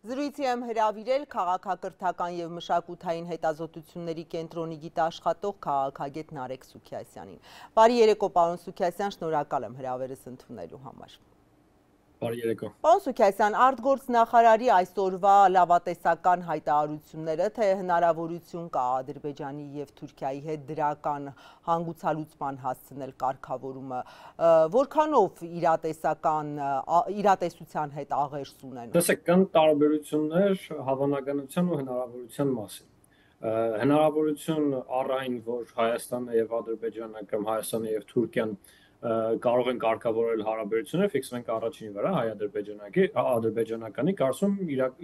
Զրույցի եմ հրավիրել քաղաքակրթական և մշակութային հետազոտությունների կենտրոնի գիտաշխատող քաղաքագետ Նարեկ Սուքիասյանին։ Բարի երեկո, պարոն Սուքիասյան, շնորհակալ եմ հրավերս ընդունելու համար։ Բարի երեկո։ Պարոն Սուքիասյան, արտգործնախարարի այսօրվա լավատեսական հայտարարությունները, թե հնարավորություն կա Ադրբեջանի և Թուրքիայի հետ դրական հանգուցալուծման հասցնել կարգավորումը, որքանով իրատեսության հետ աղերս ունեն։ Տեսեք, կան տարբերություններ հավանականության ու հնարավորության մասին։ Հնարավորություն առ այն, որ Հայաստանը և Ադրբեջանը կամ Հայաստանը և Թուրքիան կարող են կարգավորել հարաբերությունները, ֆիքսվենք առաջինի վրա հայ-ադրբեջանականի, կարծում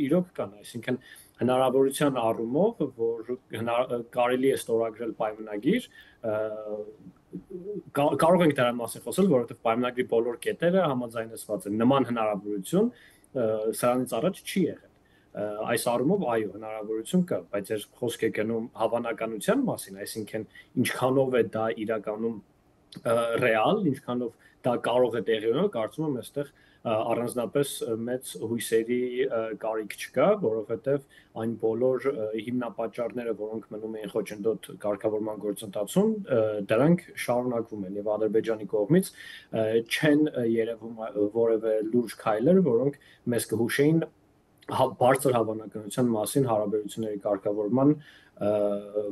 իրոք կան, այսինքն հնարավորության առումով, որ կարելի է ստորագրել պայմանագիր, կարող ենք դրա մասին խոսել, որովհետև պայմանագրի բոլոր կետերը համաձայնեցված են, նման հնարավորություն սրանից առաջ չի եղել։ Այս առումով այո, հնարավորություն կա, բայց ես խոսք է գնում հավանականության մասին, այսինքն ինչքանով է դա իրականում ռեալ, ինչքանով դա կարող է տեղի ունենալ, կարծում եմ այստեղ առանձնապես մեծ հույսերի կարիք չկա, որովհետև այն բոլոր հիմնապատճառները, որոնք մնում էին խոչընդոտ կարգավորման գործընթացում, դրանք շարունակվում են եւ Ադրբեջանի կողմից չեն երևում որևէ լուրջ քայլեր, որոնք մեզ կհուշեին բարձր հավանականության մասին հարաբերությունների կարգավորման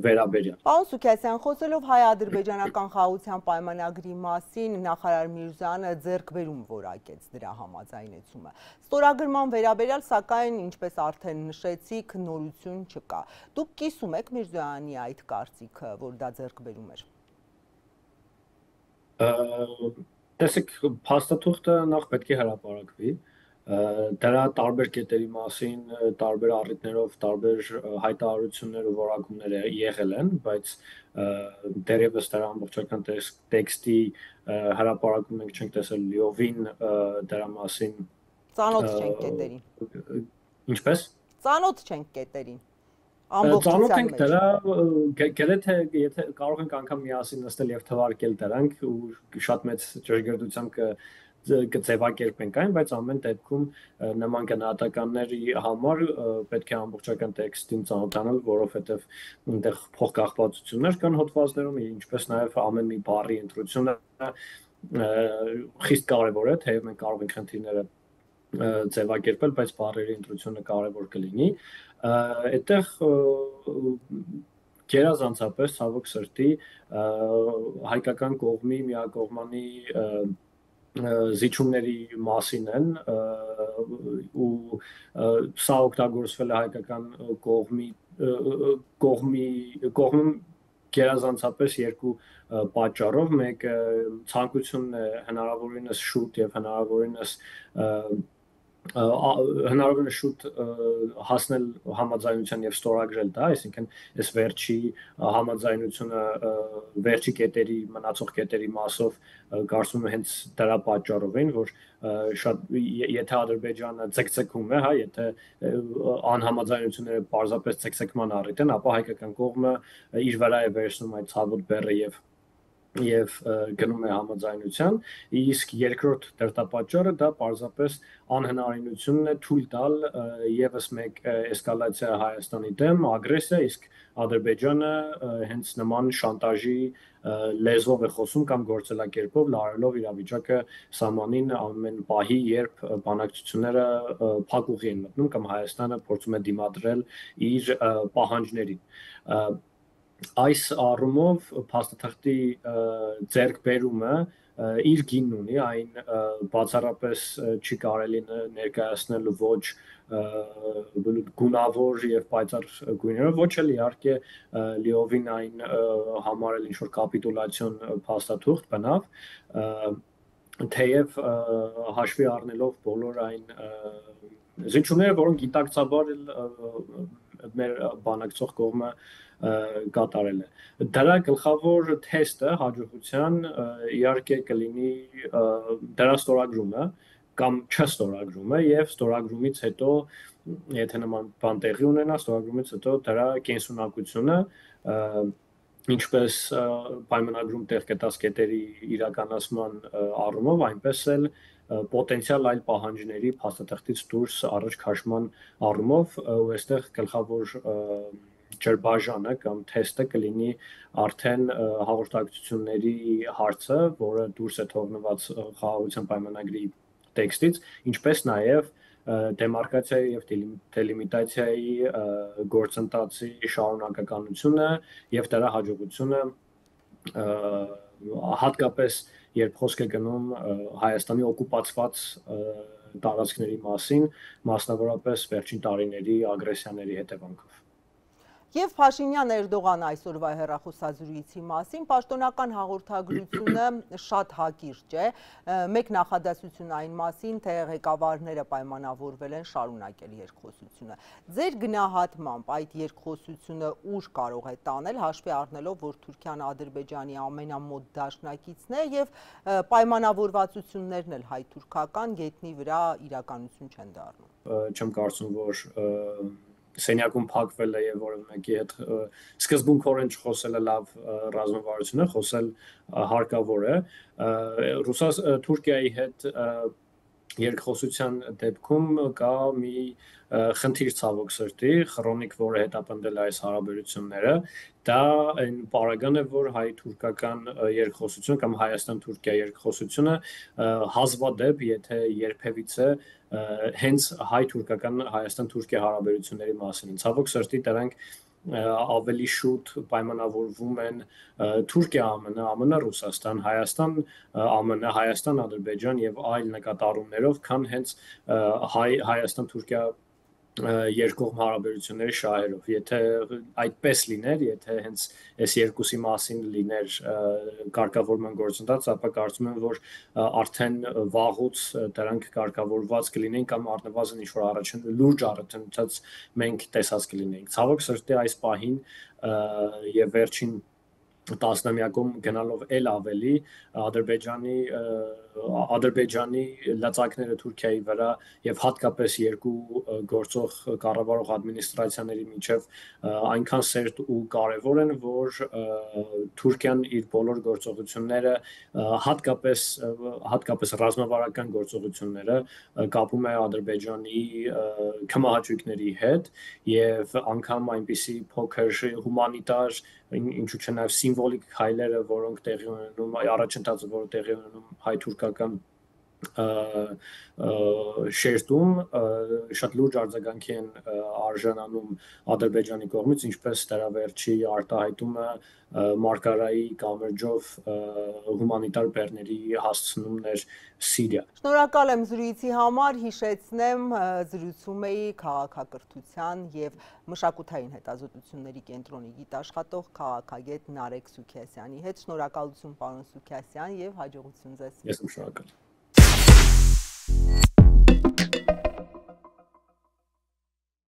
վերաբերյալ։ Պարոն Սուքիասյան, խոսելով հայ-ադրբեջանական խաղաղության պայմանագրի մասին, նախարար Միրզոյանը ձեռքբերում որակեց դրա համաձայնեցումը։ Ստորագրման վերաբերյալ, սակայն, ինչպես արդեն նշեցիք, նորություն չկա։ Դուք կիսում եք Միրզոյանի այդ կարծիքը, որ դա ձեռքբերում էր։ Տեսեք, փաստաթուղթը նախ պետք է հրապարակվի։ Դրա տարբեր կետերի մասին, տարբեր առիթներով, տարբեր հայտարարություններ ու որակումներ եղել են, բայց դեռևս դրա ամբողջական տեքստի հրապարակում ենք չենք տեսել լիովին դրա մասին։ Ծանոթ չենք կետերին։ Ինչպես։ Ծանոթ չենք կետերին։ Ծանոթ ենք դրա, գրեթե եթե կարող ենք անգամ միասին նստել եւ թվարկել դրանք ու շատ մեծ ճշգրտությամբ կձևակերպենք այն, բայց ամեն դեպքում նման գնահատականների համար պետք է ամբողջական տեքստին ծանոթանալ, որովհետև այնտեղ փոխկախվածություններ կան հոդվածներում, ինչպես նաև ամեն մի բառի ընտրությունը խիստ կարևոր է, թեև մենք կարող ենք խնդիրները ձևակերպել, բայց բառերի ընտրությունը կարևոր կլինի։ Այդտեղ գերազանցապես ցավոք սրտի հայկական կողմի միակողմանի զիջումների մասին են ու սա օգտագործվել է հայկական կողմում գերազանցապես երկու պատճառով, մեկը ցանկությունն է հնարավորինս շուտ եւ հնարավորինս շուտ հասնել համաձայնության եւ ստորագրել դա, այսինքն այս վերջի համաձայնությունը վերջի կետերի մնացող կետերի մասով կարծում եմ հենց դրա պատճառով են, որ շատ եթե Ադրբեջանը ցկցկում է, հա, եթե անհամաձայնությունները պարզապես ցկցկման առիթ են, ապա հայկական կողմը իր վրա է վերցնում այդ ցավոտ բեռը եւ գնում է համաձայնության, իսկ երկրորդ դրդապատճառը դա պարզապես անհնարինությունն է թույլ տալ եւս մեկ էսկալացիա Հայաստանի դեմ, ագրեսիա, իսկ Ադրբեջանը հենց նման շանտաժի լեզվով է խոսում կամ գործելակերպով լարելով իրավիճակը սահմանին ամեն պահի, երբ բանակցությունները փակուղի են մտնում կամ Հայաստանը փորձում է դիմադրել իր պահանջներին։ Այս առումով փաստաթղթի ձեռքբերումը իր գինն ունի, այն բացառապես չի կարելի ներկայացնել ոչ գունավոր եւ պայծառ գույներով, ոչ էլ իհարկե լիովին այն համարել ինչ որ կապիտուլյացիոն փաստաթուղթ բնավ, թեև հաշվի առնելով բոլոր այն զիջումները, որոնք գիտակցաբար մեր բանակցող կողմը կատարել է։ Դրա գլխավոր թեստը հաջողության իհարկե կլինի դրա ստորագրումը կամ չստորագրումը եւ ստորագրումից հետո եթե նման բան տեղի ունենա, ստորագրումից հետո դրա կենսունակությունը ինչպես պայմանագրում տեղ գտած կետերի իրականացման առումով, այնպես էլ պոտենցիալ այլ պահանջների փաստաթղթից դուրս առաջ քաշման առումով ու այստեղ գլխավոր ջրբաժանը կամ թեստը կլինի արդեն հաղորդակցությունների հարցը, որը դուրս է թողնված խաղաղության պայմանագրի տեքստից, ինչպես նաև դեմարկացիայի եւ դելիմիտացիայի գործընթացի շարունակականությունը եւ դրա հաջողությունը հատկապես երբ խոսք է գնում Հայաստանի օկուպացված տարածքների մասին, մասնավորապես վերջին տարիների ագրեսիաների հետևանքով։ Եվ Փաշինյան-Էրդողան այսօրվա հեռախոսազրույցի մասին պաշտոնական հաղորդագրությունը շատ հակիրճ է, մեկ նախադասություն այն մասին, թե ղեկավարները պայմանավորվել են շարունակել երկխոսությունը։ Ձեր գնահատմամբ այդ երկխոսությունը ուր կարող է տանել, հաշվի առնելով, որ Թուրքիան Ադրբեջանի ամենամոտ դաշնակիցն է եւ պայմանավորվածություններն էլ հայ-թուրքական գետնի վրա իրականություն չեն դառնում։ Չեմ կարծում, որ սենյակում փակվել է եւ որևէ մեկի հետ սկզբունքորեն չխոսելը լավ ռազմավարություն է, խոսել հարկավոր է։ Թուրքիայի հետ երկխոսության դեպքում կա մի խնդիր ցավոք սրտի, խրոնիկ, որը հետապնդել է այս հարաբերությունները, դա այն պարագան է, որ հայ-թուրքական երկխոսությունը կամ Հայաստան-Թուրքիա երկխոսությունը հազվադեպ, եթե երբևիցե հենց հայ-թուրքական Հայաստան-Թուրքիա հարաբերությունների մասին։ Ցավոք սրտի դրանք ավելի շուտ պայմանավորվում են Թուրքիա, ԱՄՆ, ԱՄՆ, Ռուսաստան, Հայաստան, ԱՄՆ, Հայաստան, Ադրբեջան եւ այլ նկատառումներով, քան հենց Հայաստան-Թուրքիա երկկողմ հարաբերությունների շահերով։ Եթե այդպես լիներ, եթե հենց այս երկուսի մասին լիներ կարգավորման գործընթաց, ապա կարծում եմ, որ արդեն վաղուց դրանք կարգավորված կլինեն կամ առնվազն ինչ-որ լուրջ առաջընթաց մենք տեսած կլինեինք։ Ցավոք սրտի այս պահին եւ վերջին տասնամյակում գնալով էլ ավելի Ադրբեջանի լծակները Թուրքիայի վրա եւ հատկապես երկու գործող կառավարող ադմինիստրացիաների միջև այնքան սերտ ու կարեւոր են, որ Թուրքիան իր բոլոր գործողությունները հատկապես ռազմավարական գործողությունները կապում է Ադրբեջանի քմահաճույքների հետ եւ անգամ այնպիսի փոքր հումանիտար ինչու՞ չէ նաև սիմվոլիկ քայլերը, որոնք տեղի ունենում, առաջընթացը, որը տեղի ունենում հայ-թուրքական շերտում, շատ լուրջ արձագանքի են արժանանում Ադրբեջանի կողմից, ինչպես դրա վերջի արտահայտումը Մարկարայի կամրջով հումանիտար բեռների հասցնումն էր Սիրիա։ Շնորհակալ եմ զրույցի համար, հիշեցնեմ, զրուցում էի քաղաքակրթության եւ մշակութային հետազոտությունների կենտրոնի գիտաշխատող քաղաքագետ Նարեկ Սուքիասյանի հետ։ Շնորհակալություն պարոն Սուքիասյան եւ հաջողություն ձեզ։ Ես եմ շնորհակալ։